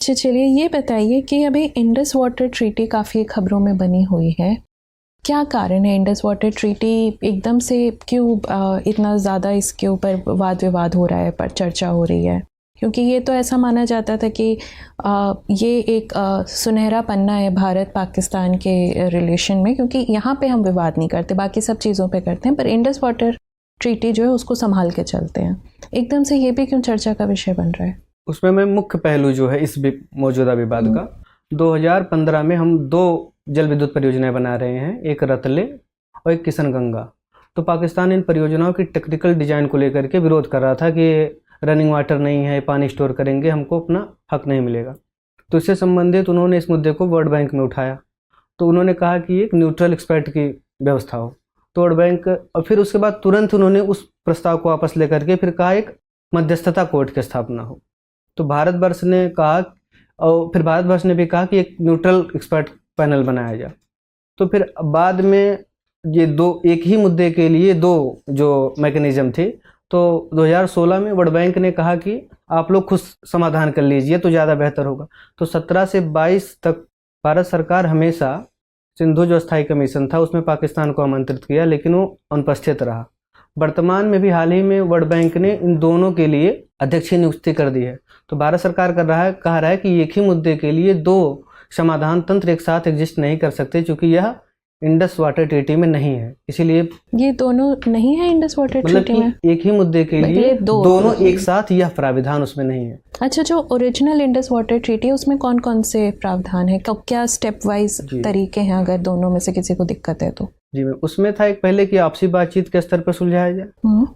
अच्छा, चलिए ये बताइए कि अभी इंडस वाटर ट्रीटी काफ़ी खबरों में बनी हुई है। क्या कारण है इंडस वाटर ट्रीटी एकदम से क्यों इतना ज़्यादा इसके ऊपर वाद विवाद हो रहा है, पर चर्चा हो रही है? क्योंकि ये तो ऐसा माना जाता था कि ये एक सुनहरा पन्ना है भारत पाकिस्तान के रिलेशन में, क्योंकि यहाँ पे हम विवाद नहीं करते, बाकी सब चीज़ों पे करते हैं, पर इंडस वाटर ट्रीटी जो है उसको संभाल के चलते हैं। एकदम से ये भी क्यों चर्चा का विषय बन रहा है? उसमें मैं मुख्य पहलू जो है इस मौजूदा विवाद का, 2015 में हम 2 जल विद्युत परियोजनाएं बना रहे हैं, एक रतले और एक किशनगंगा। तो पाकिस्तान इन परियोजनाओं की टेक्निकल डिजाइन को लेकर के विरोध कर रहा था कि रनिंग वाटर नहीं है, पानी स्टोर करेंगे, हमको अपना हक नहीं मिलेगा। तो इससे संबंधित उन्होंने इस मुद्दे को वर्ल्ड बैंक में उठाया। तो उन्होंने कहा कि एक न्यूट्रल एक्सपर्ट की व्यवस्था हो। तो वर्ल्ड बैंक, और फिर उसके बाद तुरंत उन्होंने उस प्रस्ताव को वापस लेकर के फिर कहा एक मध्यस्थता कोर्ट की स्थापना हो। तो भारतवर्ष ने कहा, और फिर भारतवर्ष ने भी कहा कि एक न्यूट्रल एक्सपर्ट पैनल बनाया जाए। तो फिर बाद में ये एक ही मुद्दे के लिए 2 जो मैकेनिज्म थे। तो 2016 में वर्ल्ड बैंक ने कहा कि आप लोग खुद समाधान कर लीजिए तो ज़्यादा बेहतर होगा। तो 17 से 22 तक भारत सरकार हमेशा सिंधु जो स्थायी कमीशन था उसमें पाकिस्तान को आमंत्रित किया, लेकिन वो अनुपस्थित रहा। वर्तमान में भी हाल ही में वर्ल्ड बैंक ने इन दोनों के लिए अध्यक्ष की नियुक्ति कर दी है। तो भारत सरकार कह रहा है कि एक ही मुद्दे के लिए 2 समाधान तंत्र एक साथ एग्जिस्ट नहीं कर सकते, क्योंकि यह इंडस वाटर ट्रीटी में नहीं है। इसीलिए ये दोनों नहीं है इंडस वाटर ट्रीटी में, एक ही मुद्दे के लिए दोनों एक साथ, यह प्राविधान उसमें नहीं है। अच्छा, जो ओरिजिनल इंडस वाटर ट्रीटी है उसमें कौन कौन से प्रावधान है, क्या स्टेप वाइज तरीके हैं अगर दोनों में से किसी को दिक्कत है तो? जी मैम, उसमें था एक पहले कि आपसी बातचीत के स्तर पर सुलझाया जाए,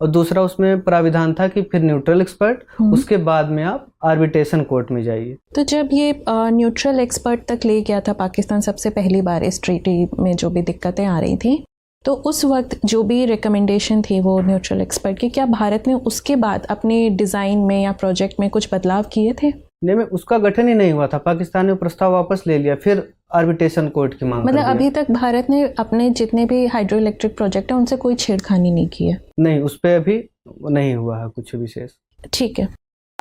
और दूसरा उसमें प्राविधान था कि फिर न्यूट्रल एक्सपर्ट, उसके बाद में आप आर्बिट्रेशन कोर्ट में जाइए। तो जब ये न्यूट्रल एक्सपर्ट तक ले गया था पाकिस्तान सबसे पहली बार इस ट्रीटी में जो भी दिक्कतें आ रही थी, तो उस वक्त जो भी रिकमेंडेशन थी वो न्यूट्रल एक्सपर्ट की, क्या भारत ने उसके बाद अपने डिज़ाइन में या प्रोजेक्ट में कुछ बदलाव किए थे? नहीं मैम, उसका गठन ही नहीं हुआ था। पाकिस्तान ने प्रस्ताव वापस ले लिया, फिर आर्बिट्रेशन कोर्ट की मांग मतलब अभी तक भारत ने अपने जितने भी हाइड्रो इलेक्ट्रिक प्रोजेक्ट है उनसे कोई छेड़खानी नहीं की है? नहीं, उस पर अभी नहीं हुआ है कुछ विशेष। ठीक है।